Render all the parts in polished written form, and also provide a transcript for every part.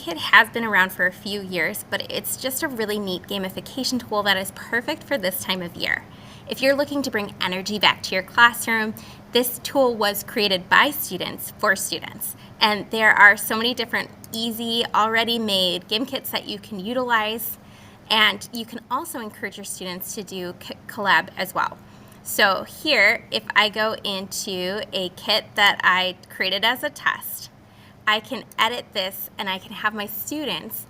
Gimkit has been around for a few years, but it's just a really neat gamification tool that is perfect for this time of year. If you're looking to bring energy back to your classroom, this tool was created by students for students. And there are so many different easy, already made Gimkits that you can utilize. And you can also encourage your students to do Kit Collab as well. So here, if I go into a kit that I created as a test, I can edit this and I can have my students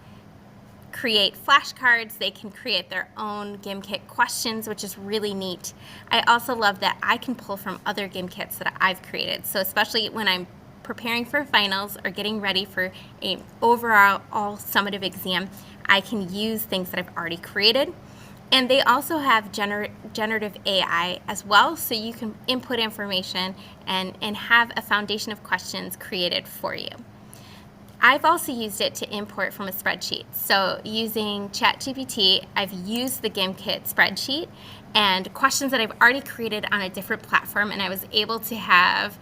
create flashcards. They can create their own Gimkit questions, which is really neat. I also love that I can pull from other Gimkits that I've created. So especially when I'm preparing for finals or getting ready for an overall summative exam, I can use things that I've already created. And they also have generative AI as well, so you can input information and have a foundation of questions created for you. I've also used it to import from a spreadsheet. So using ChatGPT, I've used the Gimkit spreadsheet and questions that I've already created on a different platform, and I was able to have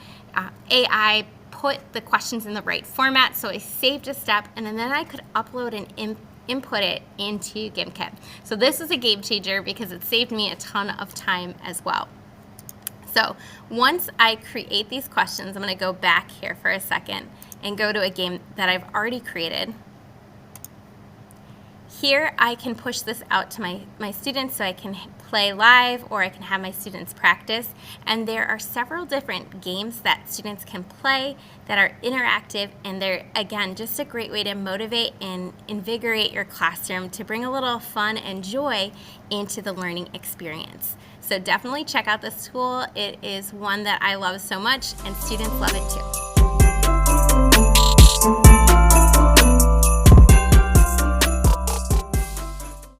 AI put the questions in the right format, so I saved a step, and then I could upload and input it into Gimkit. So this is a game changer because it saved me a ton of time as well. So once I create these questions, I'm going to go back here for a second and go to a game that I've already created. Here I can push this out to my students so I can play live, or I can have my students practice. And there are several different games that students can play that are interactive, and they're, again, just a great way to motivate and invigorate your classroom to bring a little fun and joy into the learning experience. So definitely check out this tool. It is one that I love so much, and students love it too.